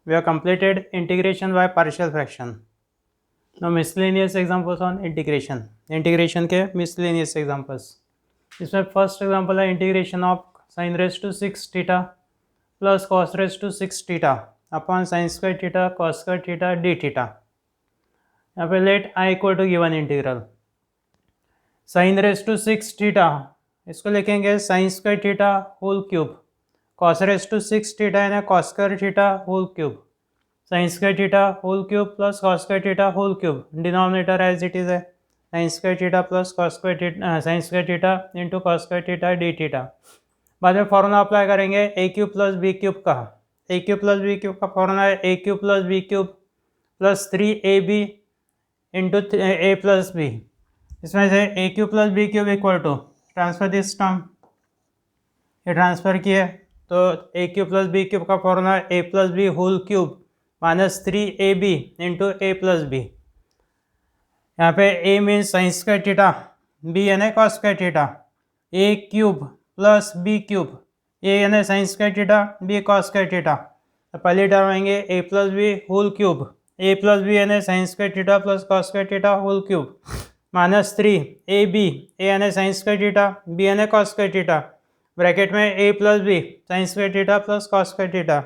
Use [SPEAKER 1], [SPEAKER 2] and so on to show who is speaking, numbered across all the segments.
[SPEAKER 1] We have completed integration by partial fraction. Now miscellaneous examples on integration. Integration के miscellaneous examples. इसमें first example है integration of sin raised to 6 theta plus cos raised to 6 theta upon sin square theta cos square theta d theta. यहाँ पे let i equal to given integral sin raised to 6 theta, इसको लिखेंगे sin square theta whole cube, cos raised to 6 theta यानी cos square theta whole cube, sin square theta whole cube plus cos square theta whole cube, denominator as it is है sin square theta plus cos square theta sin square theta into cos square theta d theta. बाद में formula apply करेंगे a cube plus b cube का. A cube plus b cube का formula है a cube plus b cube plus 3ab into a plus b. इसमें से a cube plus b cube equal to transfer this term, ये transfer किए तो a cube plus b cube का formula a plus b whole cube minus 3ab into a plus b. यहाँ पे a means sine square theta, b यानी cos square theta, a cube plus b cube, a यानी sine square theta, b cos square theta. तो पहले term आएंगे a plus b whole cube, a plus b यानी sine square theta plus cos square theta whole cube minus 3ab, a यानी sine square theta, b यानी cos square theta, bracket में a plus b sine square theta plus cos square theta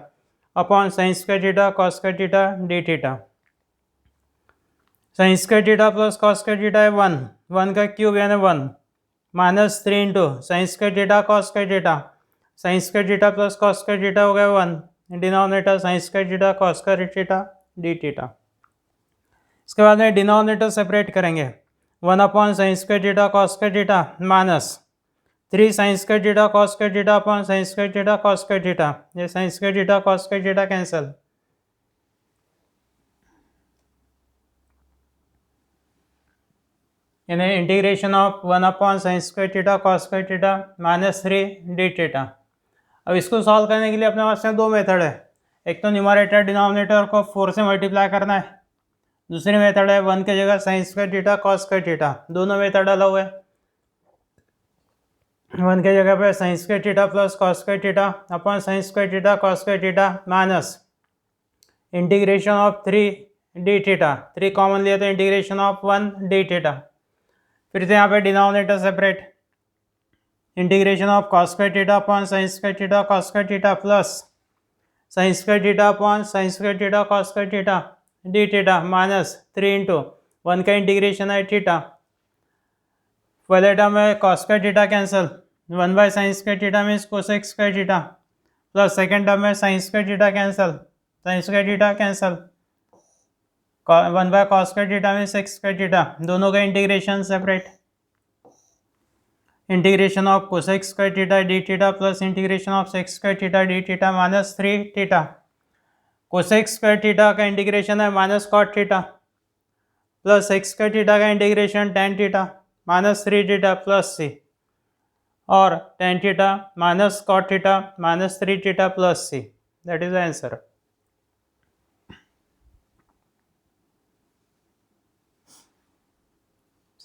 [SPEAKER 1] upon sine square theta cos square theta d theta. Sine square theta plus cos square theta है 1, 1 का cube यानी 1 minus 3 into sine square theta cos square theta, sine square theta plus cos square theta हो गया 1, denominator sine square theta cos square theta d theta. इसके बाद में denominator separate करेंगे 1 upon sine square theta cos square theta minus 3 sine square theta cos square theta upon sine square theta cos square theta. ये sine square theta cos square theta cancel, यानी integration of 1 upon sine square theta cos square theta minus 3 d theta. अब इसको solve करने के लिए अपने पास में दो मेथड है. एक तो न्यूमरेटर डिनोमिनेटर को 4 से मल्टीप्लाई करना है, दूसरी मेथड है 1 की जगह sign square theta cos square theta. दोनों मेथड अलग है. 1 की जगह पे sign square theta plus cos square theta upon sine square theta cos square theta minus integration of 3 d theta. 3 common लिया तो इंटीग्रेशन ऑफ 1 डी थीटा. फिर से यहाँ पे denominator separate, integration of cos square theta upon sine square theta cos square theta plus sine square theta upon sine square theta cos square theta d theta minus 3 into 1 का integration है theta. पहले term में cos square theta cancel, 1 by sine square theta means cosec square theta plus second term में sine square theta cancel, sine square theta cancel, 1 by cos square theta में sec square theta. दोनों का integration separate, integration of cosec square theta d theta plus integration of sec square theta d theta minus 3 theta. Cosec square theta का integration है minus cot theta plus sec square theta का integration tan theta minus 3 theta plus c, और tan theta minus cot theta minus 3 theta plus c. That is the answer.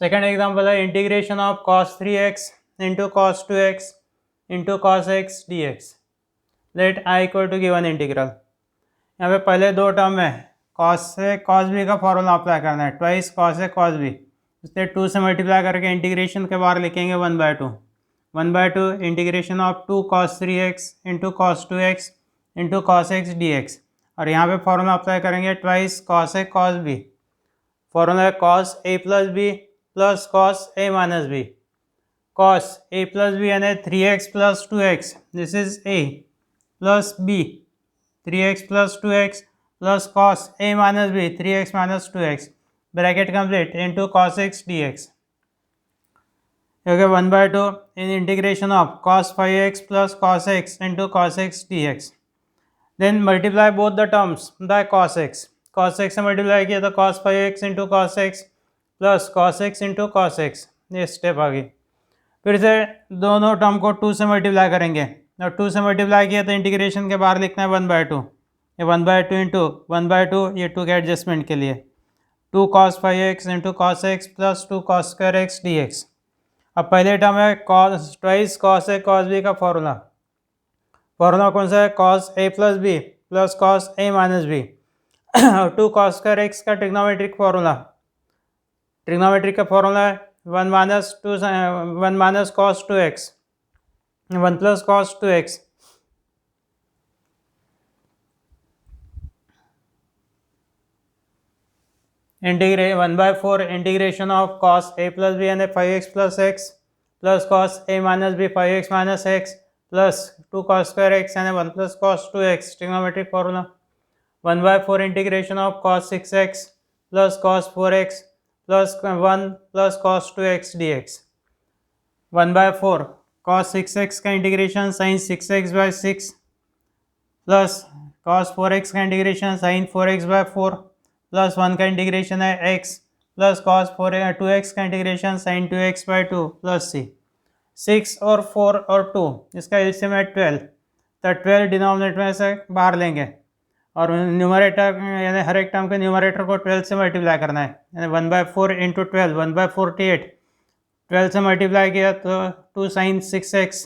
[SPEAKER 1] Second example है integration of cos 3x इंटू cos 2x इंटू cos x dx. Let i equal to given integral. यहाँ पे पहले दो term है, cos से cos b का फॉर्मूला अप्लाई करना है, ट्वाइस cos से cos b, इसलिए 2 से मल्टीप्लाई करके इंटीग्रेशन के बाहर लिखेंगे 1/2, 1/2 इंटीग्रेशन ऑफ 2 cos 3x इंटू cos 2x इंटू cos x dx. और यहाँ पे फॉर्मूला अप्लाई करेंगे twice cos a cos b. Formula है cos a plus b plus cos a minus b. cos a plus b यानी 3x plus 2x, this is a plus b, 3x plus 2x plus cos a minus b 3x minus 2x bracket complete into cos x dx. क्योंकि 1/2 इन integration of cos 5x प्लस cos x into cos x dx. Then multiply both the terms by cos x. cos x से multiply किया तो cos 5x into cos x plus cos x into cos x. ये step आ गई. फिर से दोनों टर्म को 2 से मल्टीप्लाई करेंगे, और 2 से मल्टीप्लाई किया तो इंटीग्रेशन के बाहर लिखना है 1/2. ये 1/2 इंटू 1/2, ये 2 के एडजस्टमेंट के लिए 2 cos 5x into cos x plus 2 cos square x dx. अब पहले टर्म है twice cos a cos b का फॉर्मूला. फॉर्मूला कौन सा है? cos a plus b plus cos a minus b. 2 cos square x का ट्रिग्नोमेट्रिक फॉर्मूला, ट्रिग्नोमेट्रिक का formula है 1 minus cos 2x 1 plus cos 2x। Integrate 1/4 integration of cos a plus b यानी 5x plus x plus cos a minus b 5x minus x plus 2 cos square x यानी 1 plus cos 2x trigonometric formula. 1/4 integration of cos 6x plus cos 4x plus 1 plus cos 2x dx। 1/4 कॉस 6x का integration sign 6x/6 plus cos 4x का integration sign 4x/4 plus 1 का integration है x plus cos 2x का integration sign 2x/2 plus c। 6 और 4 और 2 इसका LCM है 12, तो 12 डिनोमिनेटर में से बाहर लेंगे और न्यूमरेटर यानी हर एक टर्म के न्यूमरेटर को 12 से मल्टीप्लाई करना है, यानी 1/4 इंटू 12 1/48। 12 से मल्टीप्लाई किया तो 2 साइन 6x,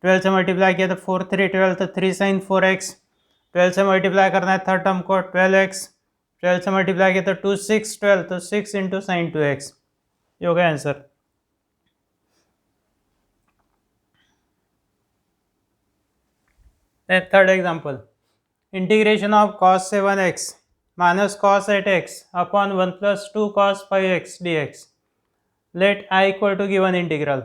[SPEAKER 1] 12 से मल्टीप्लाई किया तो 4 3 12 तो 3 साइन 4x। 12 से मल्टीप्लाई करना है थर्ड टर्म को 12x, 12 से मल्टीप्लाई किया तो 2 6 12 तो 6 इंटू साइन 2x। ये हो गया answer. Third example, integration of cos 7x minus cos 8x upon 1 plus 2 cos 5x dx। Let i equal to given integral.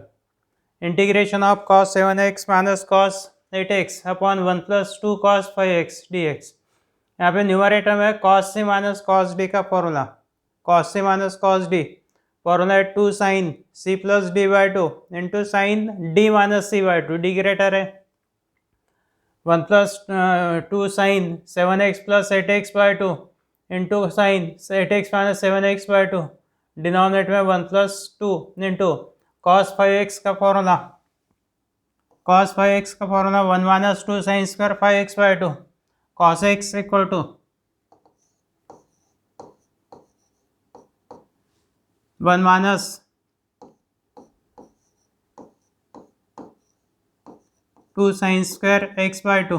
[SPEAKER 1] Integration of cos 7x minus cos 8x upon 1 plus 2 cos 5x dx। यहाँ पे numerator में cos c minus cos d का formula, cos c minus cos d formula है 2 sine c plus d by 2 into sine d minus C by 2, d greater है 1 plus 2 sine 7x plus 8x by 2 into sine 8x minus 7x by 2, denominator में 1 plus 2 into cos 5x का formula, cos 5x का formula 1 minus 2 sine square 5x by 2 cos x equal to 1 minus 2 sine square x by 2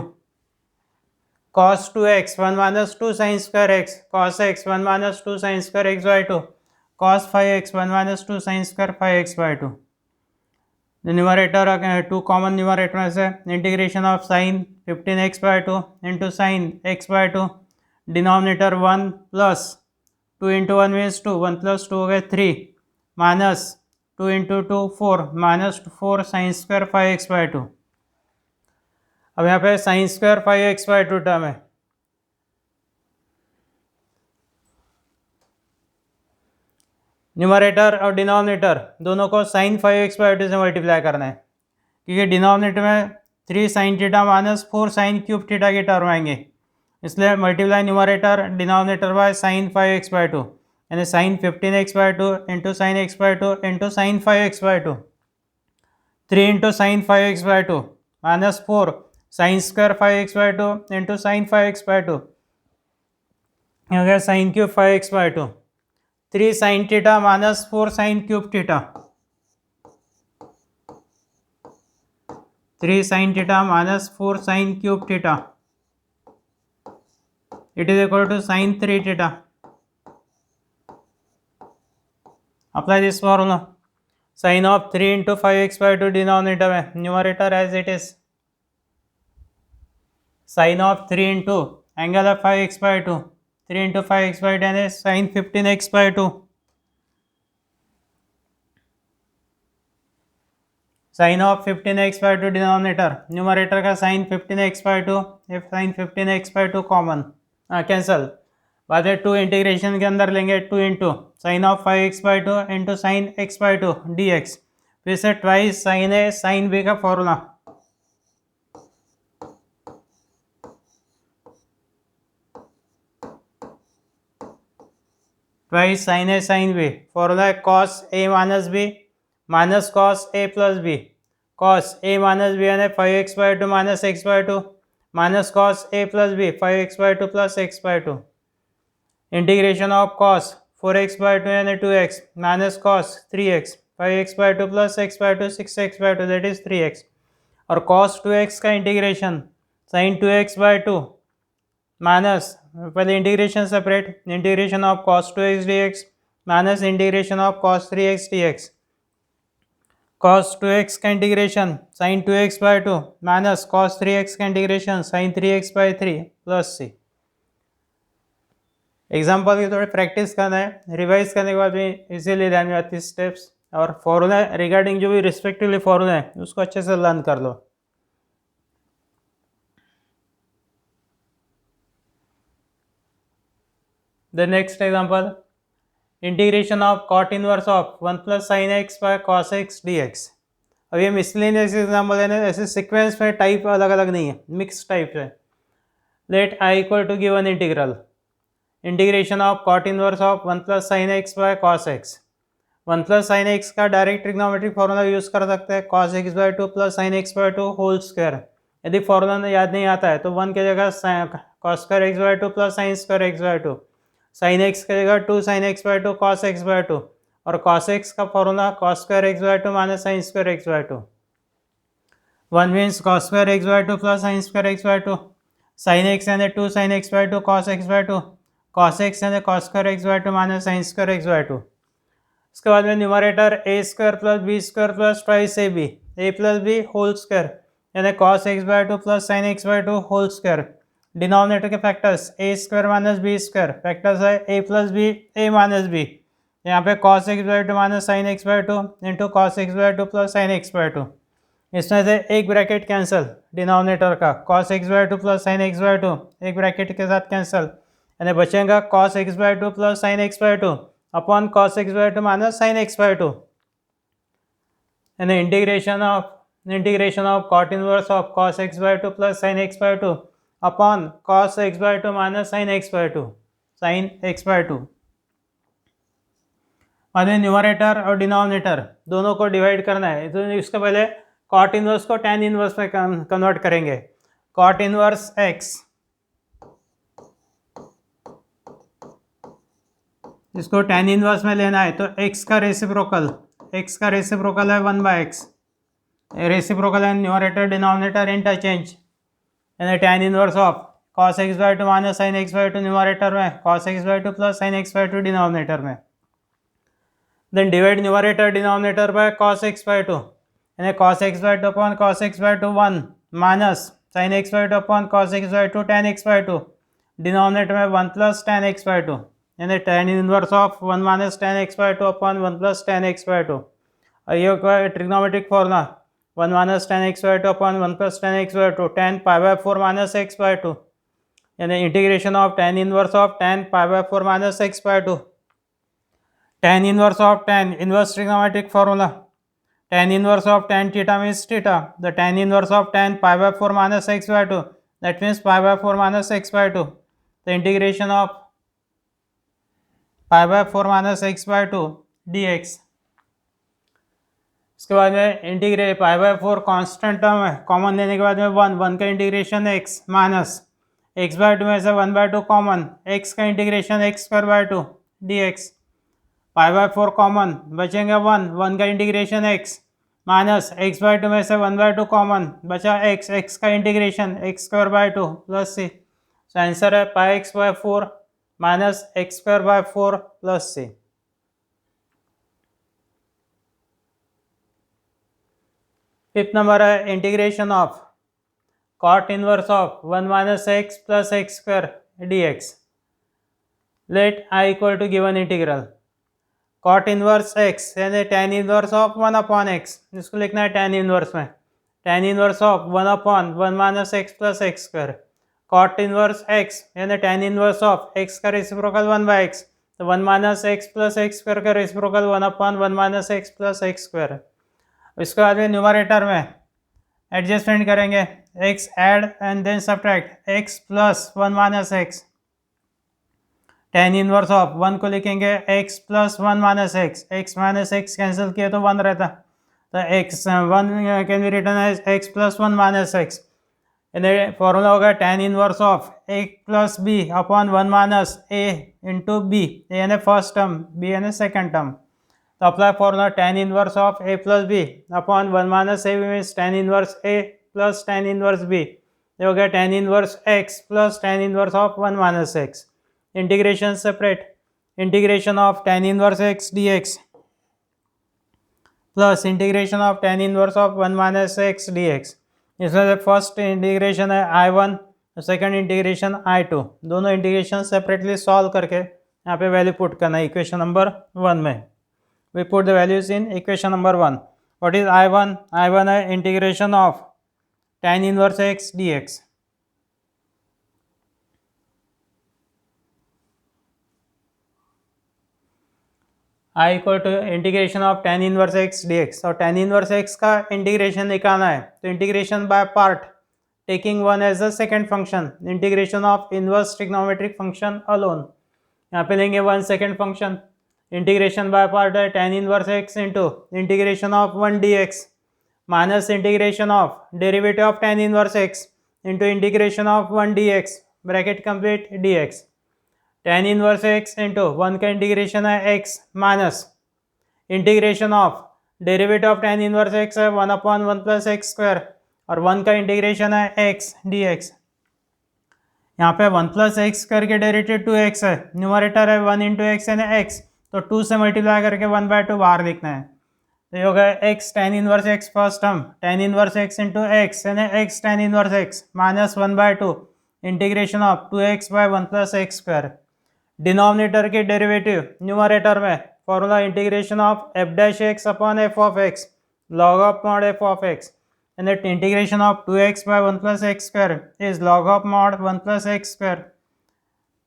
[SPEAKER 1] cos 2x 1 minus 2 sine square x cos x 1 minus 2 sine square x by 2 cos 5x 1 minus 2 sine square 5x by 2। Numerator 2 common numerator में से integration of sine 15x by 2 into sine x by 2, denominator 1 plus 2 into 1 means 2 1 plus 2 हो गए 3 minus 2 into 2 4 minus 4 sine square 5x by 2। अब यहाँ पे sign square 5x by 2 term है, numerator और denominator दोनों को साइन 5x बाई 2 से मल्टीप्लाई करना है, क्योंकि डिनोमिनेटर में 3 sine theta minus 4 sine cube theta के टर्म आएंगे, इसलिए multiply numerator denominator by sine 5x by 2 यानी sine 15x by 2 into sine x by 2 into sine 5x by 2, 3 into sine 5x by 2 minus 4 sine square 5x by 2 into sine 5x by 2 हो गया sine cube 5x by 2, 3 sine theta minus 4 sine cube theta, 3 sine theta minus 4 sine cube theta, it is equal to sine 3 theta. Apply this formula, sine of 3 into 5x by 2 denominator में, numerator as it is sine of 3 into angle of 5x by 2, 3 into 5x by 10 है sine 15x by 2, sine of 15x by 2 denominator, numerator का sine 15x by 2, sine 15x by 2 common cancel, बाद में 2 integration के अंदर लेंगे 2 into sine of 5x by 2 into sine x by 2 dx, फिर से twice sine a sine b का formula, twice sine a sine b, formula है cos a minus b minus cos a plus b, cos a minus b यानी 5x by 2 minus x by 2 minus cos a plus b 5x by 2 plus x by 2, integration of cos 4x by 2 यानी 2x minus cos 3x 5x by 2 plus x by 2 6x by 2 that is 3x, और cos 2x का integration sine 2x by 2 minus पहले integration separate, integration of cos 2x dx minus integration of cos 3x dx, cos 2x का integration sin 2x by 2 minus cos 3x का integration sin 3x by 3 plus c. Example की थोड़ी practice करना है, revise करने के बाद भी इजीली ध्यान में आती स्टेप्स, और फॉर्मूला रिगार्डिंग जो भी रिस्पेक्टिवली फॉर्मूला है उसको अच्छे से लर्न कर लो। The next example, integration of cot inverse of 1 plus sine x by cos x d x. अब ये मिसलेनियस एग्जाम्पल है ना, ऐसे सिक्वेंस में टाइप अलग अलग नहीं है, मिक्स टाइप है। Let I equal to given integral, integration of cot inverse of 1 plus sine x by cos x. 1 plus sine x का डायरेक्ट ट्रिग्नोमेट्रिक फॉर्मूला यूज़ कर सकते हैं, cos x by 2 plus sine x by 2 whole square. यदि formula याद नहीं आता है तो 1 की जगह cos square x by 2 plus sine square x by 2, sine x की जगह 2 sine x by 2 cos x by 2, और कॉस एक्स का formula cos square x by 2 minus sine square x by 2। 1 means cos square x by 2 plus sine square x by 2, sine x यानी 2 sine x by 2 cos x by 2, cos x यानी cos square x by 2 minus sine square x by 2। इसके बाद में numerator a square plus b square plus twice a b, a plus b whole square यानी cos x by 2 plus sine x by 2 whole square. Denominator के factors a square minus b square, factors है a plus b a minus b, यहाँ पे cos x by 2 minus sine x by 2 into cos x by 2 plus sine x by 2। इसमें से एक bracket cancel denominator का, cos x by 2 plus sine x by 2 एक bracket के साथ cancel, यानी बचेगा cos x by 2 plus sine x by 2 upon cos x by 2 minus sin x by 2, and the integration of cot inverse of cos x by 2 plus sin x by 2 upon cos x by 2 minus sin x by 2 sin x by 2। बाद में numerator और denominator दोनों को divide करना है, तो इसके पहले cot इनवर्स को tan इनवर्स में कन्वर्ट करेंगे। cot इनवर्स x, इसको tan इनवर्स में लेना है तो x का रेसिप्रोकल है 1 बाय एक्स, रेसिप्रोकल है न्यूमरेटर डिनोमिनेटर इंटरचेंज, यानी tan inverse of cos x by 2 minus sin x by 2 numerator में, cos x by 2 plus sin x by 2 denominator में। Then divide numerator denominator by cos x by 2, यानी cos x by 2 upon cos x by 2 1 minus sin x by 2 upon cos x by 2 tan x by 2, denominator में 1 plus tan x by 2, यानी tan inverse of 1 minus tan x by 2 upon 1 plus tan x by 2। और ये trigonometric formula 1 minus tan x by 2 upon 1 plus tan x by 2 tan pi by 4 minus x by 2, यानी integration of tan inverse of tan pi by 4 minus x by 2। tan inverse of tan inverse trigonometric formula, tan inverse of tan theta means theta, the tan inverse of tan pi by 4 minus x by 2 that means pi by 4 minus x by 2, the integration of pi by 4 minus x by 2 d x. इसके बाद में integrate pi by 4 constant term है, common लेने के बाद में 1 का integration x minus x by 2 में से 1 बाय 2 कॉमन, x का integration x square by 2 d x, pi by 4 common बचेंगे 1 का integration x minus x by 2 में से 1 बाय 2 कॉमन बचा x का integration x square by 2 plus c. तो आंसर है pi x by 4 minus x square by 4 plus c. Fifth number है integration of cot inverse of 1 minus x plus x square d x. Let I equal to given integral cot inverse x यानी tan inverse of 1 upon x, इसको लिखना है tan inverse में, tan inverse of 1 upon 1 minus x plus x square, cot inverse x यानी tan inverse of x का reciprocal 1 by x, तो 1 minus x plus x square का reciprocal 1 upon 1 minus x plus x square. इसके बाद में numerator में adjustment करेंगे, x add and then subtract x plus 1 minus x, tan inverse of 1 को लिखेंगे x plus 1 minus x minus x cancel किए तो 1 रहता, तो x 1 can be written as x plus 1 minus x, formula होगा tan inverse of a plus b upon 1 minus a into b, a यानी first term, b यानी second term, तो apply formula tan inverse of a plus b upon 1 minus a means tan inverse a plus tan inverse b ये हो गया tan inverse x plus tan inverse of 1 minus x, integration separate, integration of tan inverse x dx plus integration of tan inverse of 1 minus x dx। इसमें से first integration है I1, second integration I2, दोनों integration separately solve करके यहाँ पे value put करना है equation number 1 में। We put the values in equation number 1। What is I1? I1 है integration of tan inverse x dx, I equal to integration of tan inverse x dx, और tan inverse x का integration निकालना है तो integration by part, taking one as a second function, integration of inverse trigonometric function alone. यहाँ पे लेंगे one second function, integration by part है tan inverse x into integration of 1 dx minus integration of derivative of tan inverse x into integration of 1 dx bracket complete dx, tan inverse x into 1 का integration है x minus integration of derivative of tan inverse x है 1/1 plus x square, और 1 का integration है x dx। यहाँ पे 1 plus x square के derivative 2x है, न्यूमरेटर है 1 इंटू एक्स यानी x, तो 2 से मल्टीप्लाई करके 1/2 बाहर लिखना है। तो ये हो गया x tan inverse x first term, tan inverse x into x यानी x tan inverse x minus 1/2 integration of 2x by 1 plus x square. Denominator के डेरिवेटिव न्यूमरेटर में formula integration of f dash x upon f of x log of mod f of x, and the integration of 2x by 1 plus x square is log of mod 1 plus x square।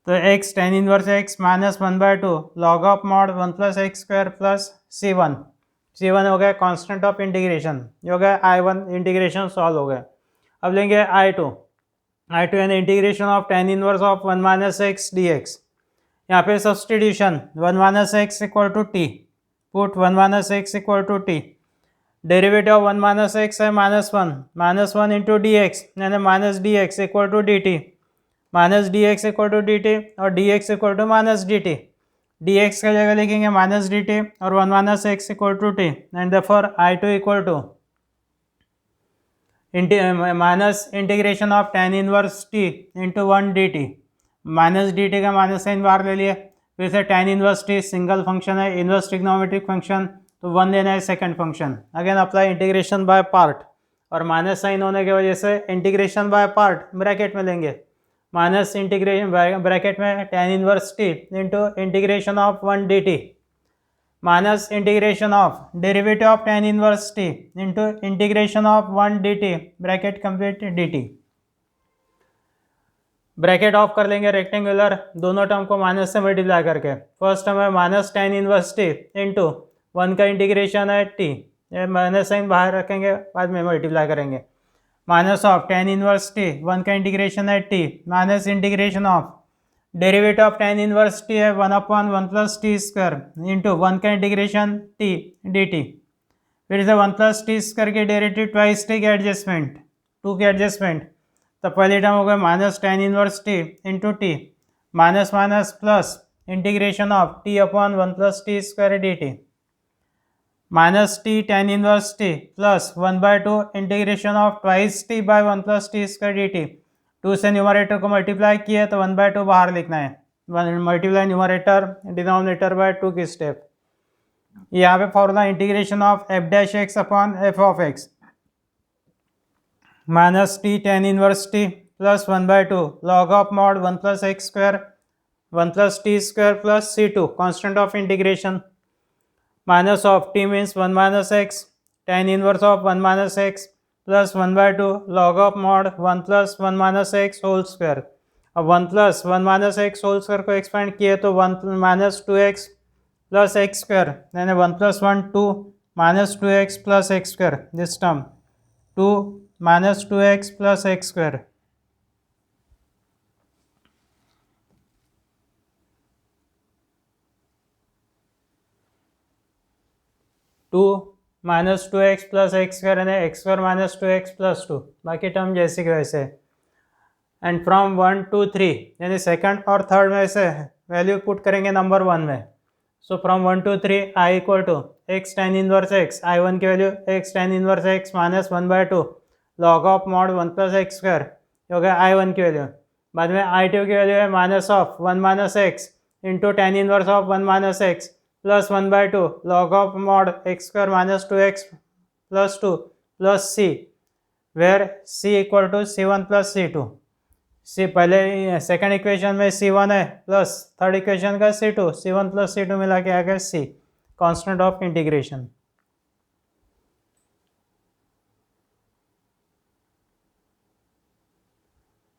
[SPEAKER 1] तो x tan inverse x minus 1/2 log of mod 1 plus x square plus c1 हो गया constant of integration, ये हो गया I1 integration solve हो गया। अब लेंगे I2 यानी integration of tan inverse of 1 minus x dx। यहाँ पे substitution 1 minus x equal to t, put 1 minus x equal to t, derivative of 1 minus x है minus one into d x यानी minus d x equal to d t, minus d x equal to d t और d x equal to minus d t, d x का जगह लिखेंगे minus d t और 1 minus x equal to t, and therefore I2 equal to minus integration of tan inverse t into 1 d t, minus d t का minus sign बाहर ले लिए, फिर से tan inverse t single function है inverse trigonometric function, तो 1 लेना है second function, again apply integration by part, और माइनस साइन होने की वजह से इंटीग्रेशन बाय पार्ट ब्रैकेट में लेंगे, माइनस इंटीग्रेशन ब्रैकेट में tan inverse t into integration of 1 d t minus integration of derivative of tan inverse t into integration of 1 d T bracket complete D T. Bracket of कर लेंगे rectangular, दोनों term को minus से multiply करके, first term है minus tan inverse t into 1 का integration है T, ये माइनस साइन बाहर रखेंगे बाद में मल्टीप्लाई करेंगे, minus of tan inverse T 1 का इंटीग्रेशन है T minus integration of derivative of tan inverse t है 1/1 प्लस टी स्क्वायर इंटू 1 का इंटीग्रेशन टी डी टी, फिर से 1 प्लस टी स्क्वायर के डेरिवेटिव ट्वाइस टी के एडजस्टमेंट 2 के एडजस्टमेंट, तो पहले टर्म हो गया minus tan inverse t into t minus minus plus integration of t upon 1 plus t square d t, minus t tan inverse t plus 1/2 integration of twice t by 1 plus t square d t, 2 से numerator को multiply किया तो 1/2 बाहर लिखना है, multiply numerator denominator bye 2 की step. यहाँ पे formula integration of f dash x upon f of x, minus t tan inverse t plus 1/2 log of mod 1 plus x square 1 plus t square plus c2 constant of integration, minus of t means 1 minus x tan inverse of 1 minus x plus 1/2 log of mod 1 plus 1 minus x whole square. अब 1 plus 1 minus x whole square को expand किए तो 1 minus 2x plus x square, यानी 1 plus 1 2 minus 2x plus x square, this term 2 minus 2x plus x square, two minus 2x plus x square यानी x square minus 2x plus 2, बाकी term जैसे कि वैसे, and from 1 to 3 यानी second और third में से वैल्यू पुट करेंगे नंबर 1 में, so from 1 to 3 I equal to x tan inverse x, I1 की value x tan inverse x minus 1/2 log of mod 1 plus x square ये हो गया I1 की वैल्यू। बाद में I2 की वैल्यू है minus of 1 minus x into tan inverse of 1 minus x plus 1/2 log of mod x square minus 2x plus 2 plus c, where c equal to C1 प्लस C2। C पहले second equation में C1 है plus third equation का C2, C1 प्लस C2 मिला के आ गया C, constant of integration.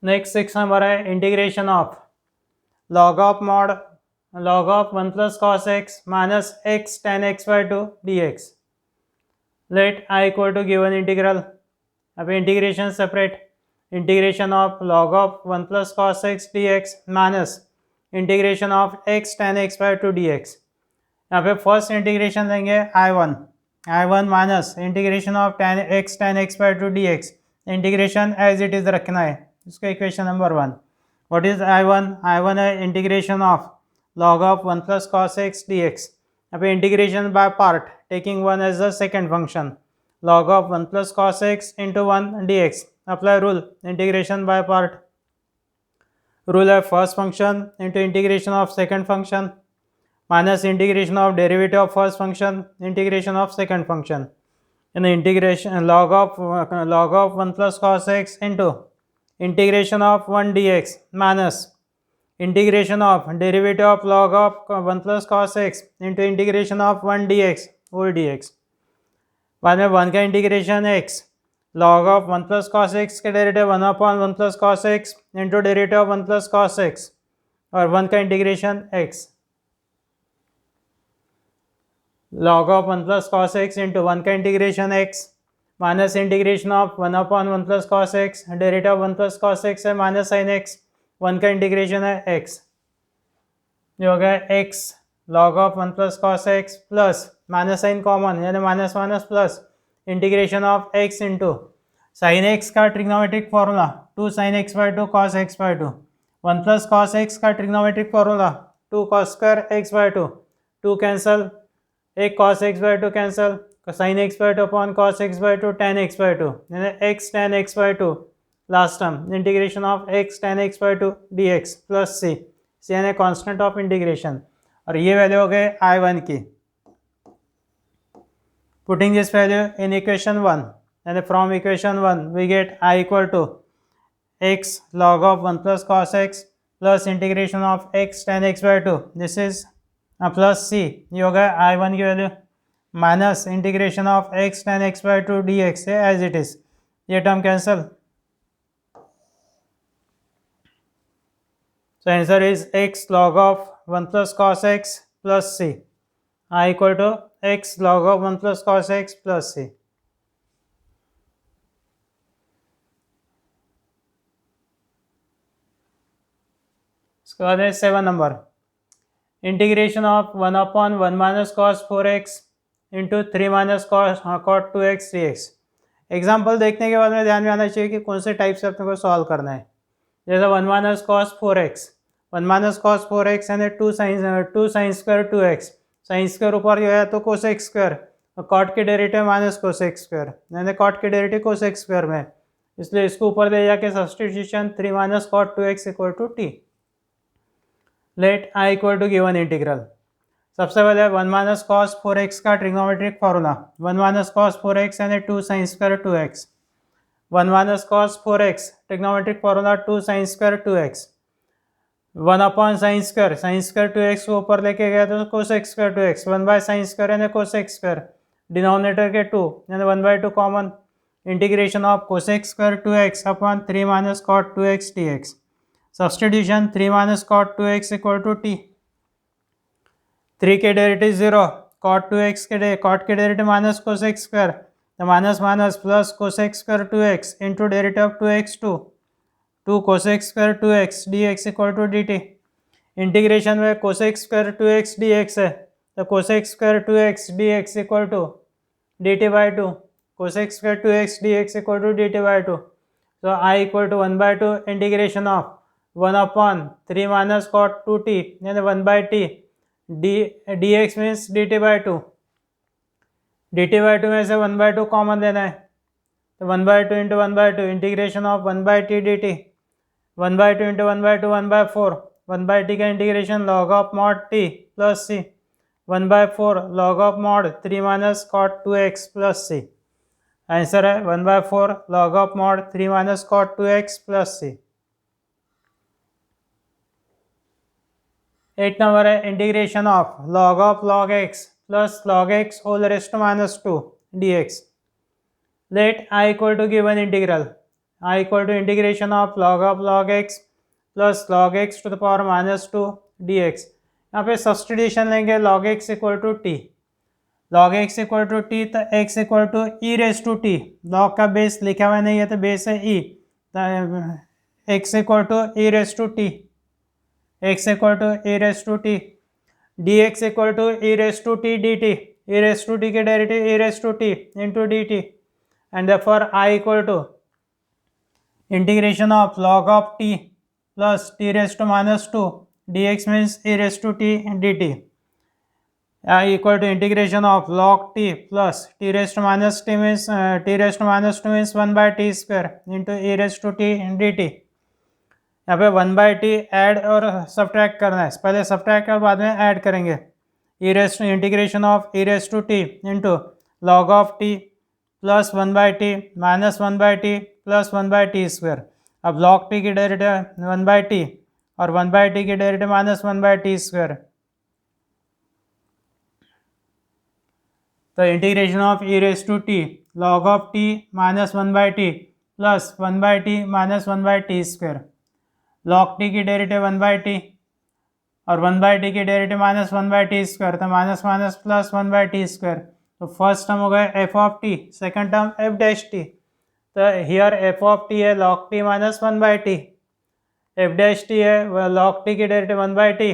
[SPEAKER 1] Next 6 number है integration of log of mod log of 1 plus cos x minus x tan x by 2 dx. Let I equal to given integral. अब integration separate, integration of log of 1 plus cos x dx minus integration of x tan x by 2 dx। यहाँ पे first integration लेंगे I1 minus integration of tan x by 2 dx। Integration as it is रखना है, इसका equation number 1। What is I1 है integration of log of 1 plus cos x dx। अब integration by part, taking 1 as the second function, log of 1 plus cos x into 1 dx। Apply rule, integration by part. Rule है first function into integration of second function minus integration of derivative of first function integration of second function, in integration log of 1 plus cos x into integration of 1 dx minus integration of derivative of log of 1 plus cos x into integration of 1 dx whole dx। बाद में 1 का integration x, log of 1 plus cos x के derivative 1/1 plus cos x into derivative of 1 plus cos x और 1 का integration x, log of 1 plus cos x into 1 का integration x minus integration of 1/1 plus cos x, derivative of 1 plus cos x है minus sign x, 1 का integration है x, जो हो गया x log of 1 plus cos x plus minus sine common यानी minus minus plus integration of x into sine x का trigonometric formula 2 sin x by 2 cos x by 2, 1 plus cos x का trigonometric formula 2 cos square x by 2, 2 cancel, एक cos x by 2 cancel, sin x by 2 upon cos x by 2 tan x by 2 यानी x tan x by 2 last term, integration of x tan x by 2 dx plus c, c यानी constant of integration. और ये value हो गए I1 की। Putting this value in equation 1 यानी from equation 1 we get I equal to x log of 1 plus cos x plus integration of x tan x by 2, this is plus c, ये हो गया I1 की value minus integration of x tan x by 2 dx है as it is, ये term cancel. So answer is x log of 1 plus cos x plus c, I equal to x log of 1 plus cos x plus c। इसके बाद है 7 number, integration of 1/1 minus cos 4x into 3 minus cot 2x dx। Example देखने के बाद में ध्यान में आना चाहिए कि कौन से टाइप से अपने को सॉल्व करना है। जैसे 1 minus cos 4x, 1 minus cos 4x यानी 2 sin square 2x, sine square ऊपर गया तो कोसेक स्क्वायर, कॉट के डेरिवेटिव माइनस कोसेक स्क्वायर यानी कॉट के डेरिवेटिव कोसेक स्क्वायर में, इसलिए इसको ऊपर ले जाके substitution 3 minus cot 2x equal to t। Let I equal to given integral. सबसे पहले 1 minus cos 4x का trigonometric formula, 1 minus cos 4x यानी 2 sin square 2x, 1 minus cos 4x trigonometric formula 2 sin square 2x, 1/sin square 2x को ऊपर लेके गया तो cosec square 2x, 1/sin square यानी कोसेक स्क्वायर, डिनोमिनेटर के 2 यानी 1/2 common, integration of cosec square 2x upon 3 minus cot 2x dx। Substitution 3 minus cot 2x equal to t, 3 के derivative 0, cot 2x के डेरिवेटिव माइनस कोसेक स्क्वायर तो minus minus plus cosec square 2x into derivative of 2x 2 cosec square 2x dx equal to dt। Integration में cosec square 2x dx है तो cosec square 2x dx equal to dt by 2, cosec square 2x dx equal to dt by 2। तो I equal to 1/2 integration of 1/3 minus cot 2t यानी 1/t dx means dt by 2, dt by 2 में से 1/2 common लेना है तो 1/2 into 1/2 integration of 1/t dt, 1/2 into 1/2 1/4, 1/t का integration log of mod t plus c, 1/4 log of mod 3 minus cot 2x plus c। Answer है 1/4 log of mod 3 minus cot 2x plus c। 8 number है integration of log x plus log x whole raised to minus 2 dx। Let I equal to given integral, I equal to integration of log x plus log x to the power minus 2 dx। यहाँ पे substitution लेंगे log x equal to t, log x equal to t, तो x equal to e raise to t, log का base लिखा हुआ नहीं है तो बेस है e, तो x equal to e raise to t, x equal to e raise to t, dx equal to e raise to t dt, e raise to t के derivative e raise to t into dt, and therefore I equal to integration of log of t plus t raised to minus 2 dx means e raised to t dt. I equal to integration of log t plus t raised to minus t means t raised to minus 2 means 1 by t square into e raised to t dt. यहाँ पे 1 by t add और subtract करना है, पहले subtract और बाद में add करेंगे। e raised to integration of e raised to t into log of t plus 1 by t minus 1 by t plus 1 by t square. अब log t की डेरिवेटिव 1 बाई टी और 1 बाई टी की derivative minus 1 by t square. तो integration of e raise to t log of t minus 1 by t plus 1 by t minus 1 by t square. log t की derivative 1 by t और 1 by t की derivative minus 1 by t square, तो minus minus plus 1 by t square. तो first term हो गया f of t, second term f dash t, तो here f of t है log t minus 1 by t, f dash t है log t की derivative 1 by t,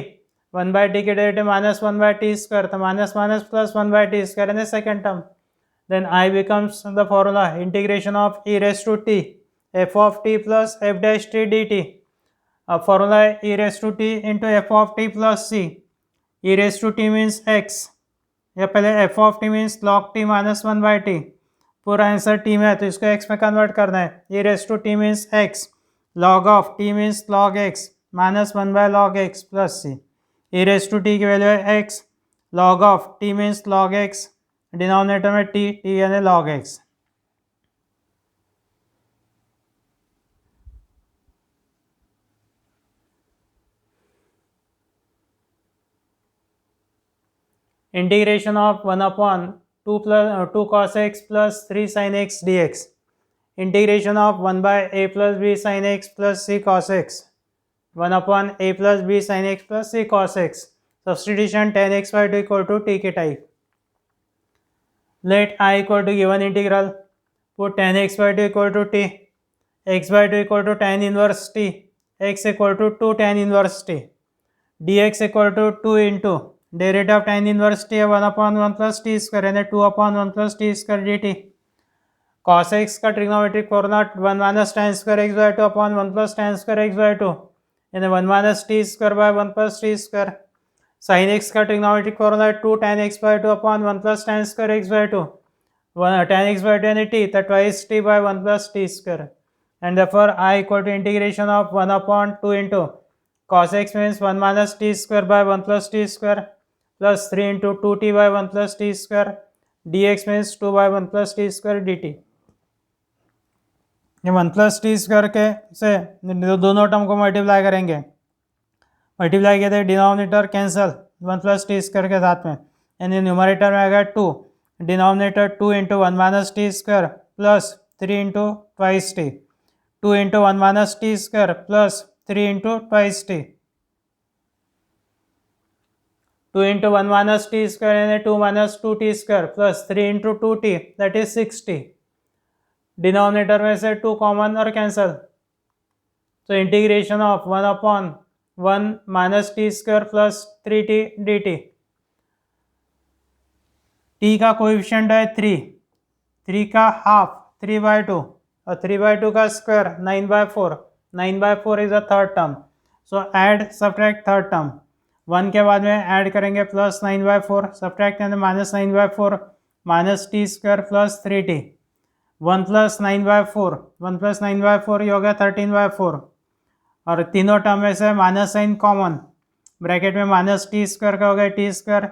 [SPEAKER 1] 1 by t की derivative minus 1 by t square, तो minus minus plus 1 by t square in the second term. Then I becomes the formula integration of e raise to t f of t plus f dash t d t. अब formula है e raise to t into f of t plus c, e raise to t means x, या पहले f of t means log t minus 1 by t, पूरा answer t में है तो इसको x में कन्वर्ट करना है। E raise to t means x, log of t means log x minus 1 by log x plus c, e raise to t की value है x, log of t means log x, denominator में t, t यानी log x. Integration of 1 upon 2 cos x plus 3 sin x dx, integration of 1 by a plus b sin x plus c cos x, 1 अपॉन a plus b sin x plus c cos x, substitution tan x by 2 equal to t के type. Let i equal to given integral, put tan x by 2 equal to t, x by 2 equal to tan inverse t, x equal to 2 tan inverse t, dx equal to 2 into derivative of tan inverse t है 1 upon 1 plus t square यानी 2 upon 1 plus t square d t. Cos x का trigonometric formula 1 minus tan square x by 2 upon 1 plus tan square x by 2 यानी 1 minus t square by 1 plus t square. Sine x का trigonometric formula 2 tan x by 2 upon 1 plus tan square x by 2, tan x by 2 यानी t, तो twice t by 1 plus t square. And therefore I equal to integration of 1 upon 2 into cos x means 1 minus t square by 1 plus t square plus 3 into 2t by 1 plus t square, d x means 2 by 1 plus t square d t. ये 1 plus t square के से दोनों term को multiply करेंगे, multiply किया तो denominator cancel 1 plus t square के साथ में, यानी न्यूमरेटर में आएगा 2, denominator 2 into 1 minus t square plus 3 into twice T, 2 into 1 minus t square plus 3 into twice T, 2 into 1 minus t square यानी 2 minus 2t square plus 3 into 2t that is 6t, denominator में से 2 common और cancel, तो integration of 1 upon 1 minus t square plus 3t dt। t का coefficient है 3, 3 का half 3 by 2 और 3 by 2 का square 9 by 4, 9 by 4 is a third term, so add subtract third term, 1 के बाद में ऐड करेंगे प्लस 9 बाई 4, सब्ट्रैक्ट यानी minus 9 by 4 minus t square plus 3t, 1+9/4, 1+9/4 ये हो गया 13/4, और तीनों टर्म में से माइनस साइन कॉमन, ब्रैकेट में -t² का हो गया t²,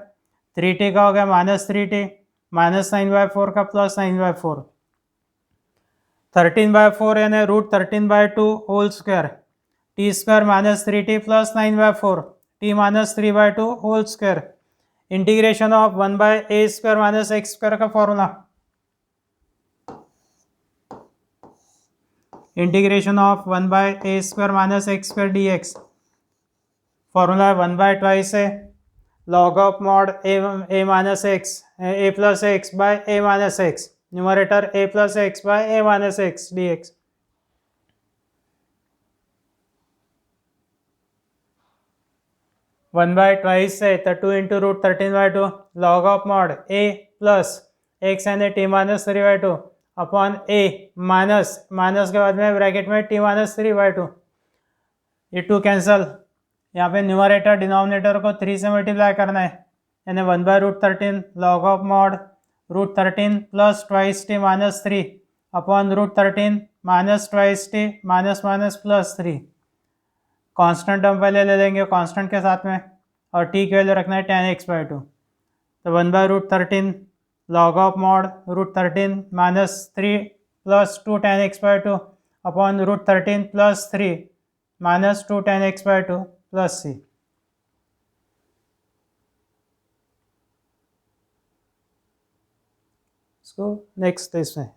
[SPEAKER 1] 3t का हो गया -3t, -9/4 का +9/4, 13/4 यानी √13/2 whole square, t² -3t + 9/4, t -3/2 whole square, integration of 1/a² - x² का formula, integration of 1/a² - x² dx, formula 1/2 है log of mod a minus x a plus x by a minus x, numerator a plus x by a minus x dx, one by twice है तो 2 into √13/2 log of mod a plus x यानी t minus 3/2 upon a minus minus के बाद में bracket में t minus 3/2, ये 2 cancel, यहाँ पे न्यूमरेटर डिनोमिनेटर को 3 से मल्टीप्लाई करना है, यानी 1/√13 log of mod √13 plus twice T minus 3 upon √13 minus twice T minus minus plus 3, constant term पहले ले लेंगे कांस्टेंट के साथ में, और टी की वैल्यू रखना है tan x/2, तो 1/√13 log of mod √13 minus 3 plus 2 tan x/2 upon √13 plus 3 minus 2 tan x/2 plus c। इसको नेक्स्ट इसमें